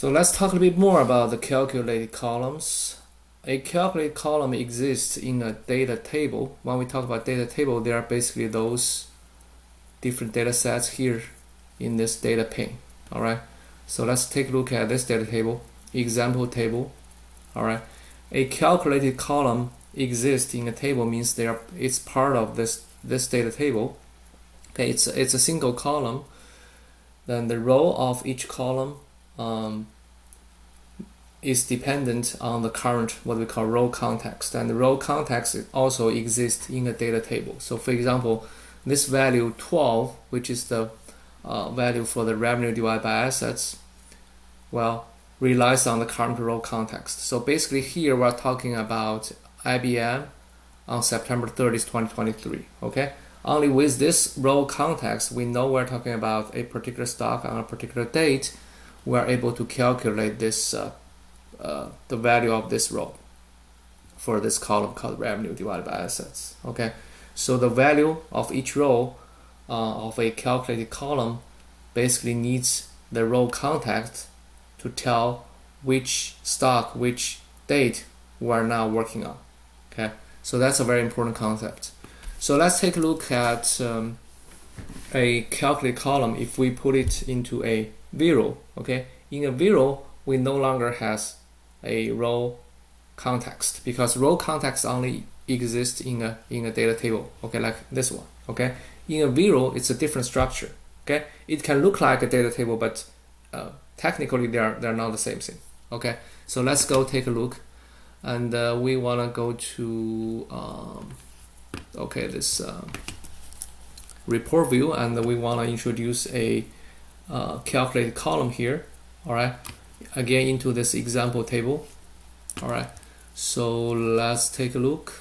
So let's talk a bit more about the calculated columns. A calculated column exists in a data table. When we talk about data table, there are basically those different data sets here in this data pane. All right. So let's take a look at this data table, example table. All right. A calculated column exists in a table means it's part of this data table. Okay, it's a single column. Then the row of each column is dependent on the current, what we call row context, and the row context also exists in a data table. So for example, this value 12, which is the value for the revenue divided by assets, well, relies on the current row context. So basically here we're talking about IBM on September 30th, 2023, okay? Only with this row context, we know we're talking about a particular stock on a particular date. We're able to calculate this the value of this row for this column called revenue divided by assets. Okay, so the value of each row of a calculated column basically needs the row context to tell which stock, which date we're now working on. Okay, so that's a very important concept. So let's take a look at a calculated column. If we put it into a zero, okay, in a zero we no longer has a row context because row context only exists in a data table, okay, like this one. Okay, in a zero it's a different structure. Okay, it can look like a data table, but technically they're not the same thing. Okay, so let's go take a look, and we want to go to okay, this report view, and we want to introduce a calculated column here. All right, again into this example table. All right, so let's take a look.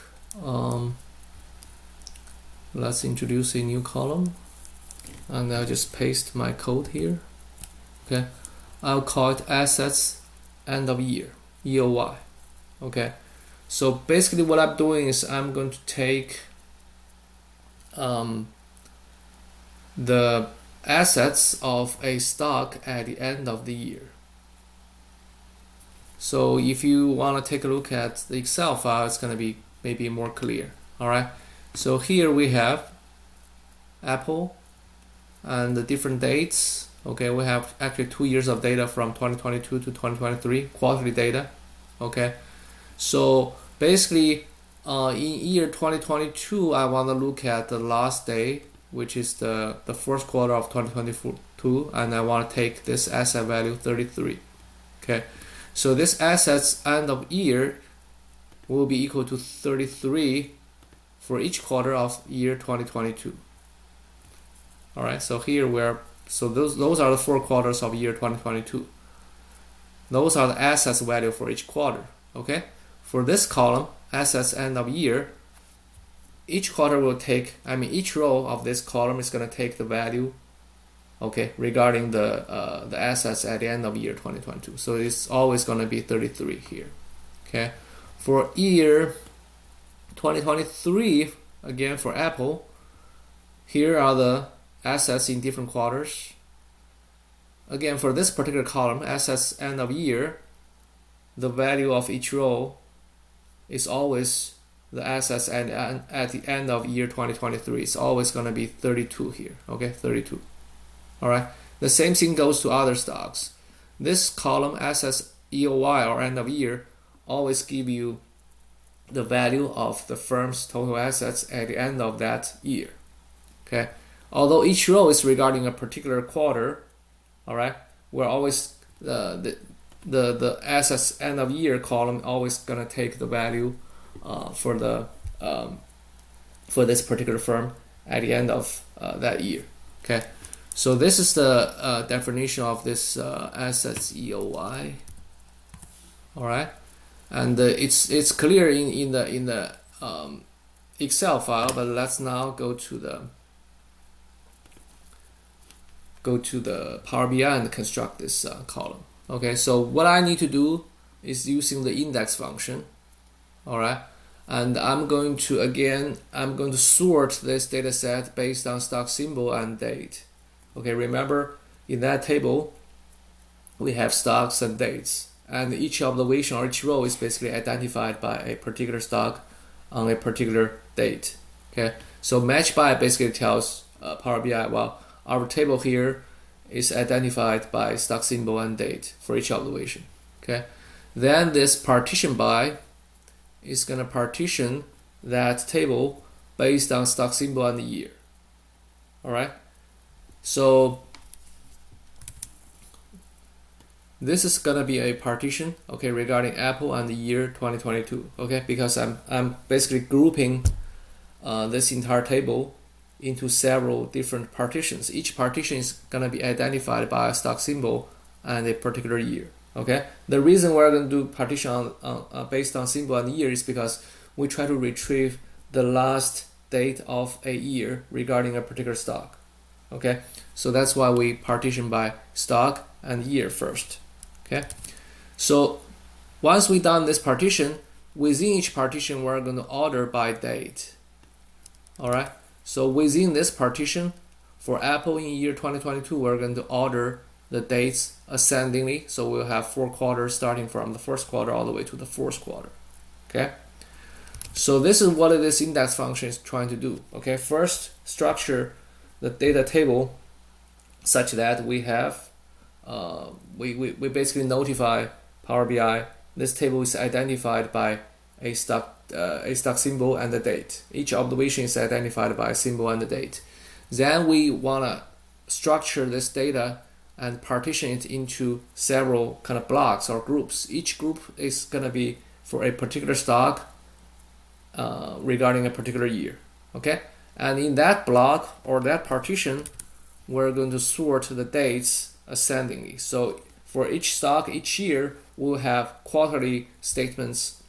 Let's introduce a new column, and I'll just paste my code here. Okay, I'll call it assets end of year, EOY. Okay, so basically what I'm doing is I'm going to take the assets of a stock at the end of the year. So if you want to take a look at the Excel file, it's going to be maybe more clear. All right, so here we have Apple and the different dates. Okay, we have actually 2 years of data from 2022 to 2023, quarterly data. Okay, so basically in year 2022, I want to look at the last day, which is the first quarter of 2022, and I want to take this asset value 33. Okay, so this assets end of year will be equal to 33 for each quarter of year 2022. All right, so here those are the 4 quarters of year 2022. Those are the assets value for each quarter. Okay, for this column, assets end of year, each quarter will take, each row of this column is going to take the value, okay, regarding the assets at the end of year 2022. So it's always going to be 33 here. Okay, for year 2023, again for Apple, here are the assets in different quarters. Again, for this particular column, assets end of year, the value of each row is always the assets at the end of year 2023. It's always going to be 32 here. Okay, 32. All right. The same thing goes to other stocks. This column, assets EOY or end of year, always give you the value of the firm's total assets at the end of that year. Okay. Although each row is regarding a particular quarter, all right, we're always the assets end of year column always gonna take the value for this particular firm at the end of that year. Okay, so this is the definition of this assets EOY. All right, and it's clear in the Excel file, but let's now go to the Power BI and construct this column. Okay, so what I need to do is using the index function. All right, and I'm going to sort this data set based on stock symbol and date. Okay, remember in that table we have stocks and dates, and each observation or each row is basically identified by a particular stock on a particular date. Okay, so match by basically tells Power BI, well, our table here is identified by stock symbol and date for each observation. Okay, then this partition by is going to partition that table based on stock symbol and the year. All right, so this is gonna be a partition, okay, regarding Apple and the year 2022, okay, because I'm basically grouping this entire table into several different partitions. Each partition is gonna be identified by a stock symbol and a particular year, okay. The reason we're gonna do partition based on symbol and year is because we try to retrieve the last date of a year regarding a particular stock, okay. So that's why we partition by stock and year first. Okay, so once we done this partition, within each partition we're going to order by date. All right, so within this partition for Apple in year 2022, we're going to order the dates ascendingly. So we'll have 4 quarters starting from the first quarter all the way to the fourth quarter. Okay, so this is what this index function is trying to do. Okay, first structure the data table such that we have we basically notify Power BI this table is identified by a stock symbol and the date. Each observation is identified by a symbol and the date. Then we want to structure this data and partition it into several kind of blocks or groups. Each group is going to be for a particular stock regarding a particular year. Okay, and in that block or that partition, we're going to sort the dates ascendingly. So for each stock each year, we'll have quarterly statements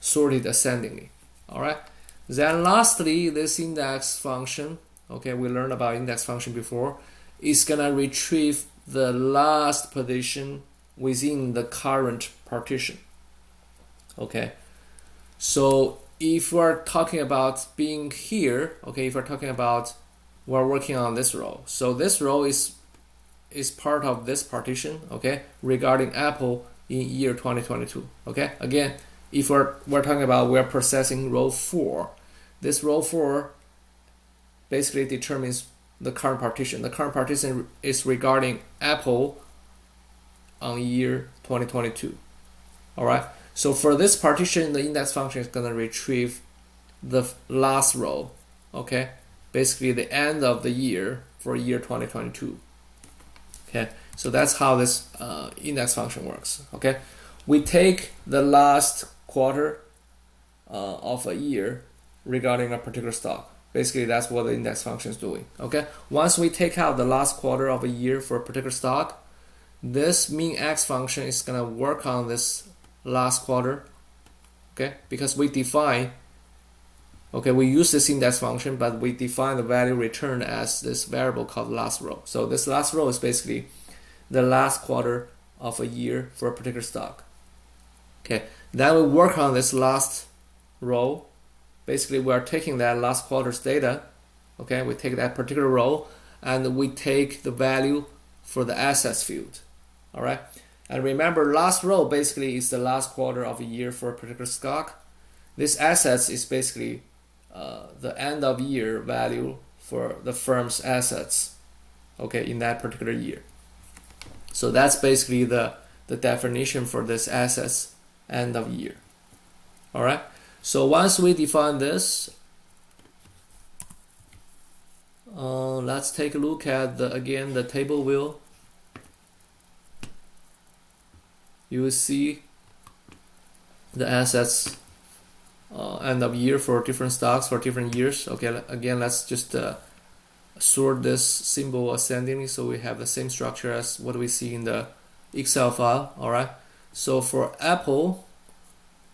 sorted ascendingly. All right. Then lastly, this index function, okay, we learned about index function before, is gonna retrieve the last position within the current partition. Okay, so if we're talking about being here, okay, if we're talking about we're working on this row, so this row is part of this partition, okay, regarding Apple in year 2022. Okay, again, if we're talking about we're processing row 4, this row 4 basically determines the current partition. The current partition is regarding Apple on year 2022. All right, so for this partition, the index function is going to retrieve the last row, okay, basically the end of the year for year 2022. Okay, so that's how this index function works. Okay, we take the last quarter of a year regarding a particular stock. Basically, that's what the index function is doing. Okay, once we take out the last quarter of a year for a particular stock, this min x function is gonna work on this last quarter. Okay, because we define, okay, we use this index function, but we define the value returned as this variable called last row. So this last row is basically the last quarter of a year for a particular stock. Okay, then we work on this last row. Basically, we are taking that last quarter's data. Okay, we take that particular row and we take the value for the assets field. All right, and remember, last row basically is the last quarter of a year for a particular stock. This assets is basically the end of year value for the firm's assets, okay, in that particular year. So that's basically the definition for this assets end of year. All right, so once we define this, let's take a look at again the table view. You will see the assets end of year for different stocks for different years. Okay, again, let's just sort this symbol ascendingly so we have the same structure as what we see in the Excel file. All right, so for Apple,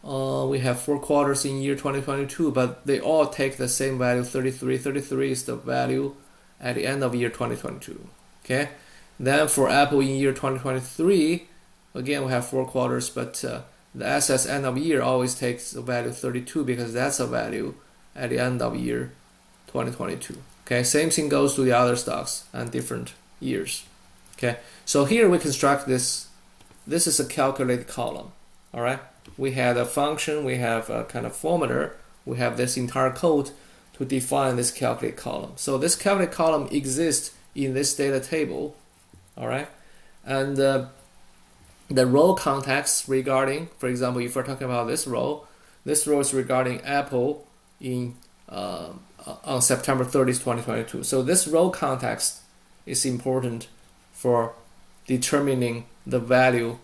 we have 4 quarters in year 2022, but they all take the same value, 33. 33 is the value at the end of year 2022. Okay, then for Apple in year 2023, again, we have 4 quarters, but the assets end of year always takes the value 32 because that's a value at the end of year 2022. Okay, same thing goes to the other stocks and different years. Okay, so here we construct this. This is a calculate column. All right, we had a function, we have a kind of formatter, we have this entire code to define this calculate column. So this calculate column exists in this data table. All right, and the row context regarding, for example, if we're talking about this row is regarding Apple in on September 30th, 2022. So this row context is important for determining the value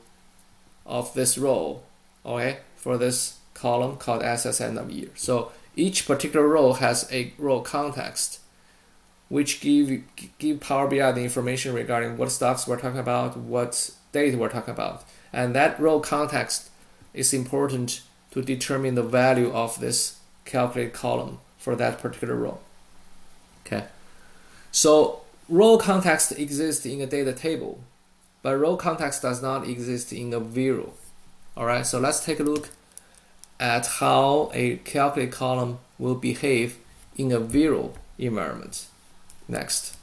of this row, okay, for this column called assets end of year. So each particular row has a row context, which give Power BI the information regarding what stocks we're talking about, what date we're talking about, and that row context is important to determine the value of this calculate column for that particular row. Okay, so row context exists in a data table, but row context does not exist in a view. All right, so let's take a look at how a calculate column will behave in a view environment next.